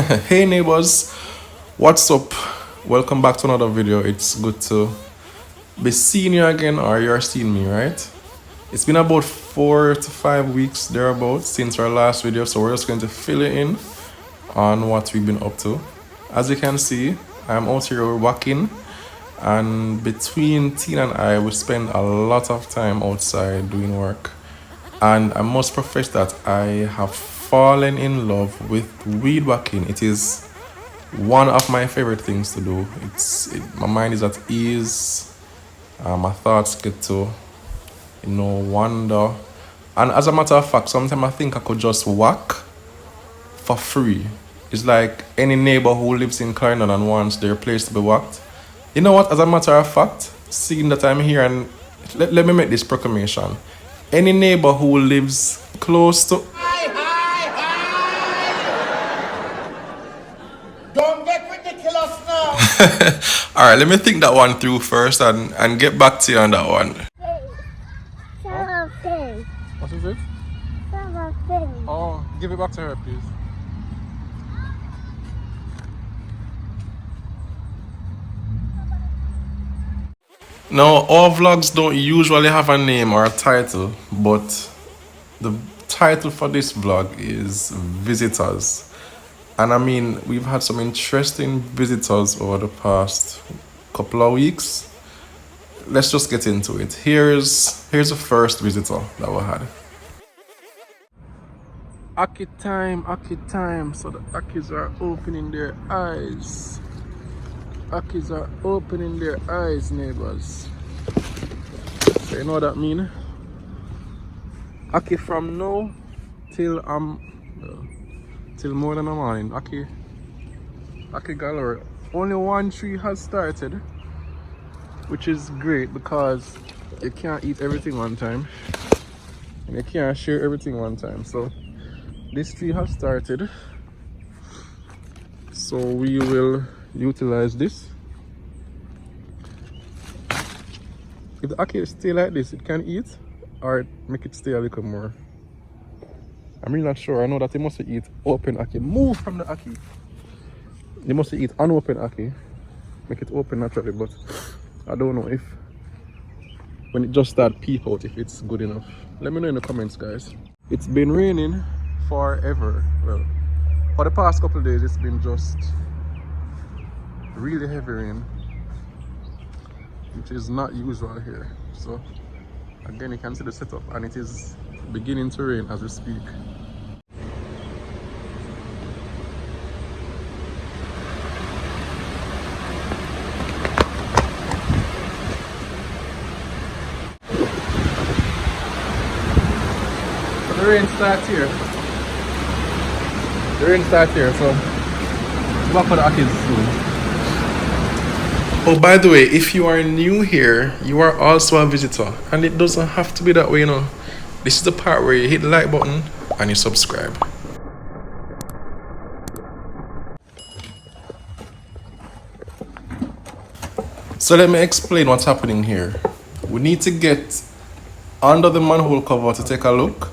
Hey neighbors, what's up? Welcome back to another video. It's good to be seeing you again, or you're seeing me, right? It's been about 4 to 5 weeks thereabouts since our last video, so we're just going to fill you in on what we've been up to. As you can see, I'm out here walking, and between Tina and I, we spend a lot of time outside doing work. And I must profess that I have fallen in love with weed whacking. It is one of my favorite things to do. My mind is at ease. My thoughts get to, wander. And as a matter of fact, sometimes I think I could just whack for free. It's like any neighbor who lives in Clarendon and wants their place to be whacked. You know what? As a matter of fact, seeing that I'm here, and let me make this proclamation. Any neighbor who lives close to... Don't get ridiculous now. Alright, let me think that one through first and get back to you on that one. What is it? Oh, give it back to her, please. Now, all vlogs don't usually have a name or a title, but the title for this vlog is Visitors. And I mean, we've had some interesting visitors over the past couple of weeks. Let's just get into it. Here's the first visitor that we had. Aky Time, Aky Time. So the Akys are opening their eyes. Akys are opening their eyes, neighbors. So you know what that means? Aky from now till till more than a morning. Aky gallery. Only one tree has started, which is great because you can't eat everything one time and you can't share everything one time. So this tree has started, so we will utilize this. If the Aky stay like this, it can eat, or make it stay a little more. I'm really not sure. I know that they must eat open Aky. Move from the Aky. They must eat unopened Aky. Make it open naturally, but I don't know if when it just start peep out, if it's good enough. Let me know in the comments, guys. It's been raining forever. Well, for the past couple of days, it's been just really heavy rain, which is not usual here. So again, you can see the setup, and it is beginning to rain as we speak. So the rain starts here. The rain starts here, so back for the Akys soon. Oh, by the way, if you are new here, you are also a visitor, and it doesn't have to be that way, This is the part where you hit the like button and you subscribe. So let me explain what's happening here. We need to get under the manhole cover to take a look,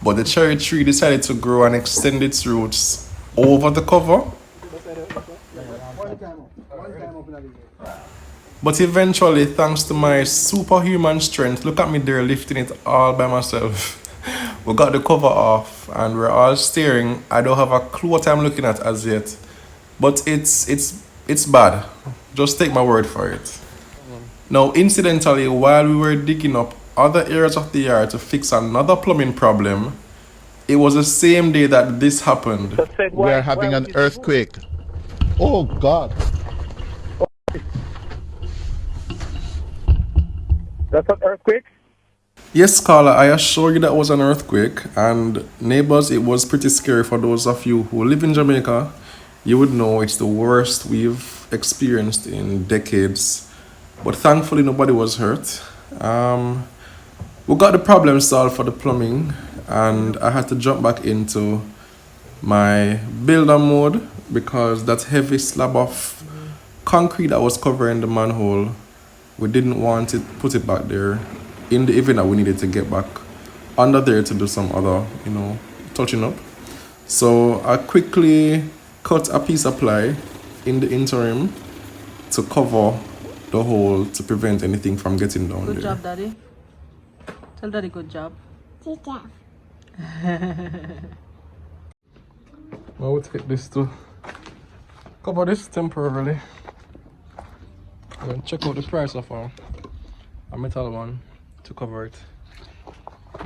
but the cherry tree decided to grow and extend its roots over the cover. But eventually, thanks to my superhuman strength, look at me there lifting it all by myself. We got the cover off and we're all staring. I don't have a clue what I'm looking at as yet, but it's bad. Just take my word for it. Now, incidentally, while we were digging up other areas of the yard to fix another plumbing problem, it was the same day that this happened. We are having an earthquake. Oh God. That's an earthquake? Yes, Carla, I assure you that was an earthquake, and neighbors, it was pretty scary. For those of you who live in Jamaica, you would know it's the worst we've experienced in decades, but thankfully nobody was hurt. We got the problem solved for the plumbing, and I had to jump back into my builder mode because that heavy slab of concrete that was covering the manhole, we didn't want to put it back there in the event that we needed to get back under there to do some other, touching up. So I quickly cut a piece of ply in the interim to cover the hole to prevent anything from getting down there. Good job, Daddy. Tell Daddy good job. Good job. I will take this to cover this temporarily. And then check out the price of a metal one to cover it.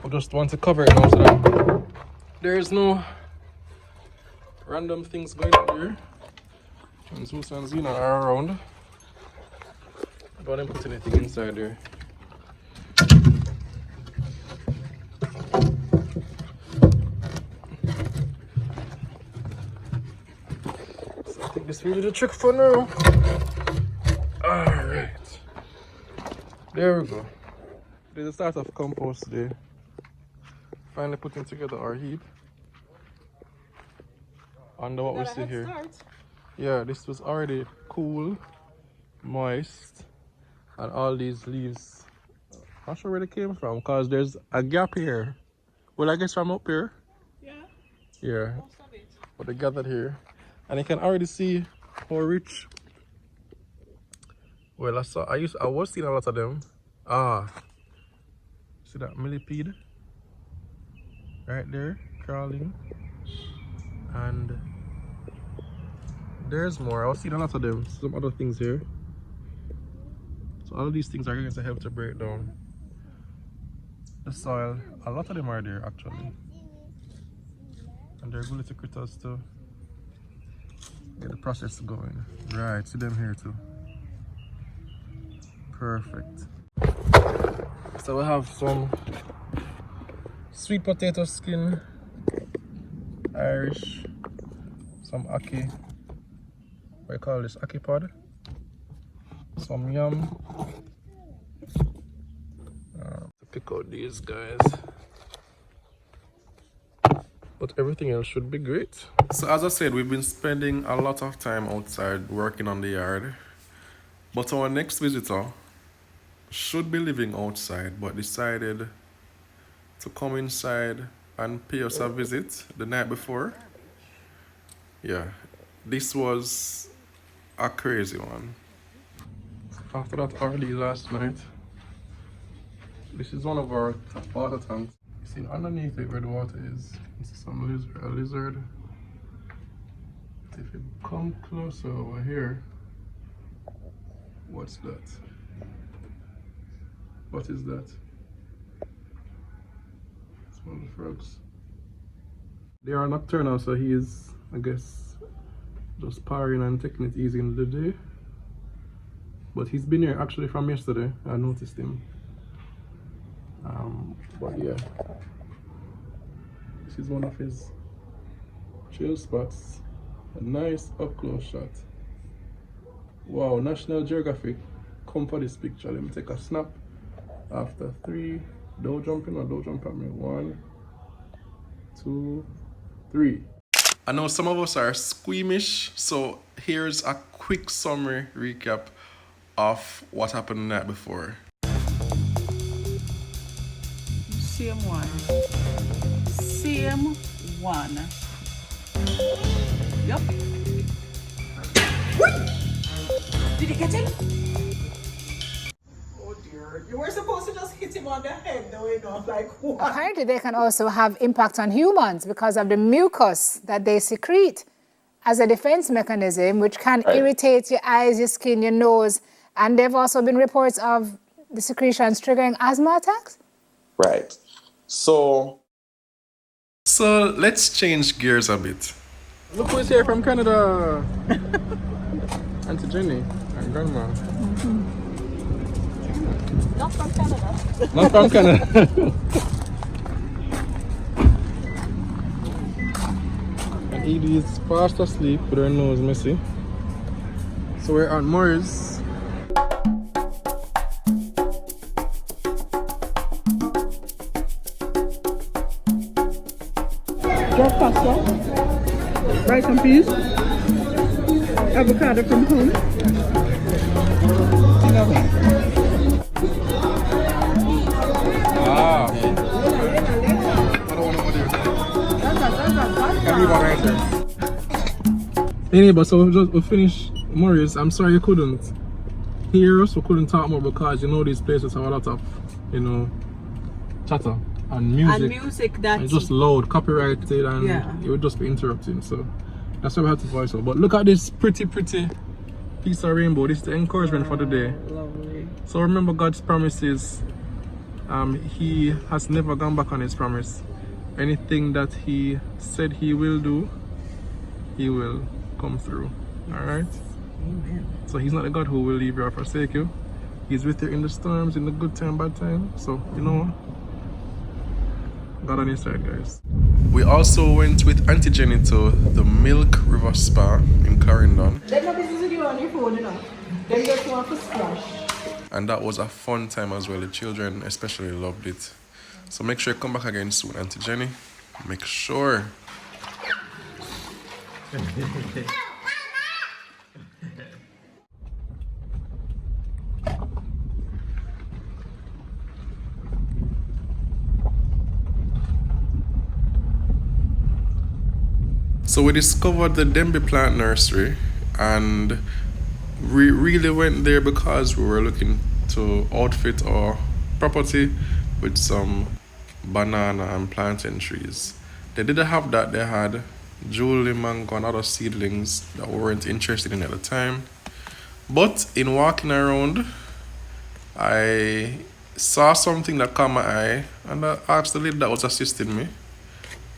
I just want to cover it now so that there is no random things going on here. And Zeus and Zena are around. I don't put anything inside there. So I think this will be the trick for now. Alright. There we go. There's the start of compost today. Finally putting together our heap. Under what we see here. Yeah, this was already cool, moist, and all these leaves. Not sure where they came from because there's a gap here. Well, I guess from up here. Yeah. Yeah. Most of it. But they gathered here, and you can already see how rich. Well, I was seeing a lot of them. See that millipede right there crawling, and there's more. I was seeing a lot of them. Some other things here. So all of these things are going to help to break down the soil. A lot of them are there actually, and they're good little critters to get the process going. Right, see them here too. Perfect. So we have some sweet potato skin, Irish, some ackee. What do you call this? Ackee pod. Some yam. To pick out these guys. But everything else should be great. So as I said, we've been spending a lot of time outside working on the yard. But our next visitor should be living outside, but decided to come inside and pay us a visit the night before. Yeah, this was a crazy one. After that early last night, this is one of our water tanks. You see underneath it where the water is, you see some lizard. If you come closer over here, what's that? What is that? It's one of the frogs. They are nocturnal, so he is, I guess, just powering and taking it easy in the day. But he's been here actually from yesterday. I noticed him. But yeah, this is one of his chill spots. A nice up close shot. Wow, National Geographic, come for this picture. Let me take a snap. After 3, don't jump in or don't jump at me. 1, 2, 3. I know some of us are squeamish, so here's a quick summary recap of what happened the night before. Same one. Same one. Yup. Did you get him? Oh dear. You were supposed to just hit him on the head though, you know, like what? Apparently they can also have impact on humans because of the mucus that they secrete as a defense mechanism, which can irritate your eyes, your skin, your nose. And there have also been reports of the secretions triggering asthma attacks. Right. So let's change gears a bit. Look who's here from Canada. Auntie Jenny and Grandma. Not from Canada. Not from Canada. And Edie is fast asleep with her nose messy. So we're on Morris. Drop pasta, rice and peas, avocado from home. Ah. I don't want to do it. Everyone right there. Anyway, so we finished. Maurice, I'm sorry you couldn't hear us. We couldn't talk more because you know these places have a lot of, you know, chatter and music. And music that's and just loud, copyrighted, and yeah. it would just be interrupting. So that's why we had to voice out. But look at this pretty piece of rainbow. This is the encouragement for the day. Lovely. So remember God's promises. He has never gone back on his promise. Anything that he said he will do, he will come through. Alright? Amen. So he's not a God who will leave you or forsake you. He's with you in the storms, in the good time, bad time. So, you know, God on his side, guys. We also went with Auntie Jenny to the Milk River Spa in Clarendon. They not busy with you on your phone, you know. They just want to splash. And that was a fun time as well. The children especially loved it. So make sure you come back again soon, Auntie Jenny. Make sure. So we discovered the Denby Plant Nursery, and we really went there because we were looking to outfit our property with some banana and plantain trees. They didn't have that. They had Julie, mango, and other seedlings that we weren't interested in at the time. But in walking around, I saw something that caught my eye, and I asked the lady that was assisting me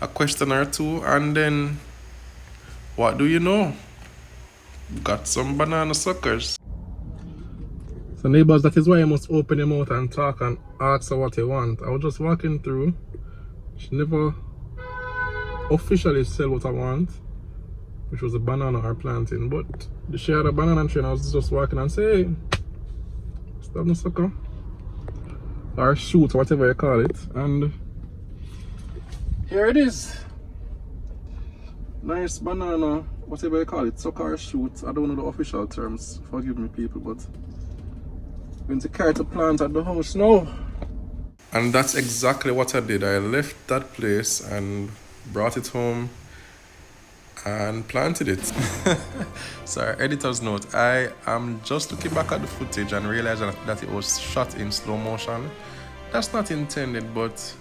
a question or two, and then what do you know? Got some banana suckers. So neighbors, that is why you must open your mouth and talk and ask her what you want. I was just walking through. She never officially said what I want, which was a banana or plantain, but she had a banana tree and I was just walking and say, hey, stop the sucker. Or shoot, whatever you call it. And here it is. Nice banana, whatever you call it, sucker or shoot. I don't know the official terms, forgive me people, but I'm going to carry the plant at the house now. And that's exactly what I did. I left that place and brought it home and planted it. Sorry, editor's note. I am just looking back at the footage and realizing that it was shot in slow motion. That's not intended, but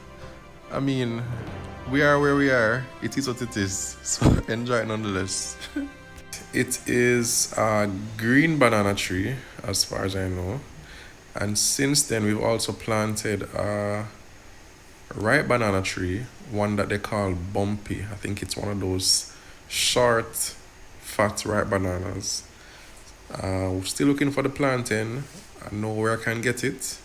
I mean, we are where we are. It is what it is. So enjoy it nonetheless. It is a green banana tree, as far as I know. And since then, we've also planted a ripe banana tree, one that they call Bumpy. I think it's one of those short, fat, ripe bananas. We're still looking for the plantain. I know where I can get it,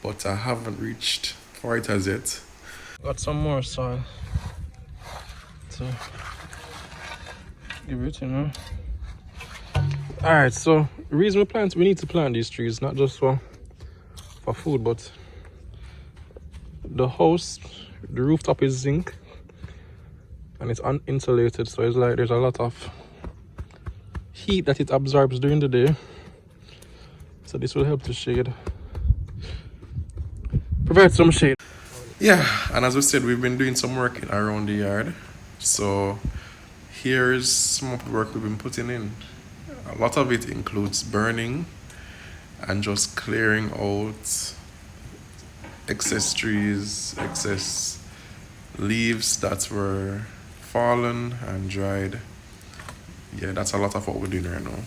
but I haven't reached for it as yet. Got some more soil to give it, you know. Alright, so the reason we need to plant these trees, not just for food, but the house, the rooftop is zinc and it's uninsulated, so it's like there's a lot of heat that it absorbs during the day. So this will help to provide some shade. Yeah, and as we said, we've been doing some work around the yard. So here's some of the work we've been putting in. A lot of it includes burning and just clearing out excess trees, excess leaves that were fallen and dried. Yeah, that's a lot of what we're doing right now.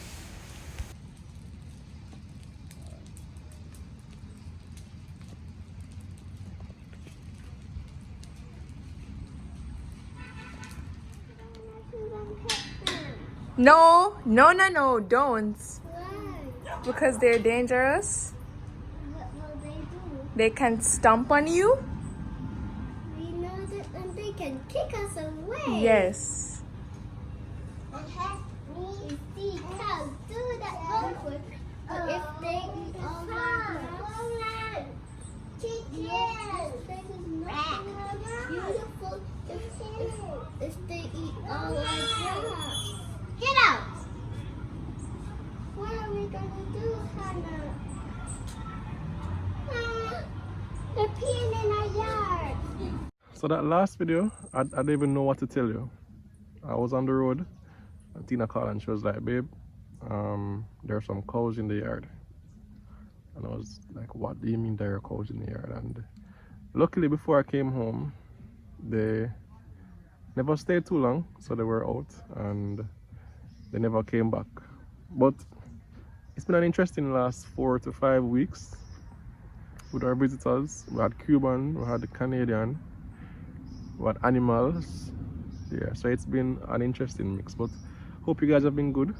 No, don't. Because they're dangerous. What will they do? They can stomp on you. We know that and they can kick us away. Yes. Me see cows do that over. But if they eat all our chickens, beautiful. If they eat all our grass. Get out! What are we gonna do, Hannah? They're peeing in our yard. So that last video, I didn't even know what to tell you. I was on the road And Tina called and she was like, babe, there are some cows in the yard. And I was like, what do you mean there are cows in the yard? And luckily before I came home, they never stayed too long, so they were out and they never came back. But it's been an interesting last 4 to 5 weeks with our visitors. We had Cuban, we had the Canadian, we had animals. Yeah, so it's been an interesting mix, but hope you guys have been good.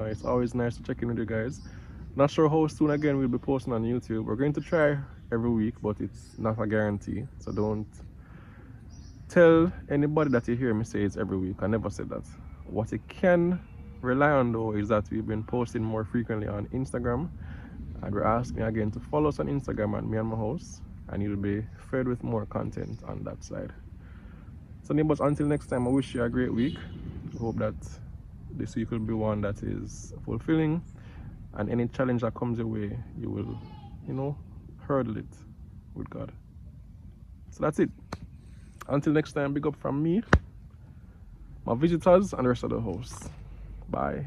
It's always nice to check in with you guys. Not sure how soon again we'll be posting on YouTube. We're going to try every week, but it's not a guarantee, so don't tell anybody that you hear me say it's every week. I never said that. What you can rely on though is that we've been posting more frequently on Instagram, and we're asking again to follow us on Instagram at Me and My House, and you'll be fed with more content on that side. So neighbors, until next time, I wish you a great week. I hope that this week will be one that is fulfilling, and any challenge that comes your way, you will, you know, hurdle it with God. So that's it. Until next time, big up from me, my visitors, and the rest of the hosts. Bye.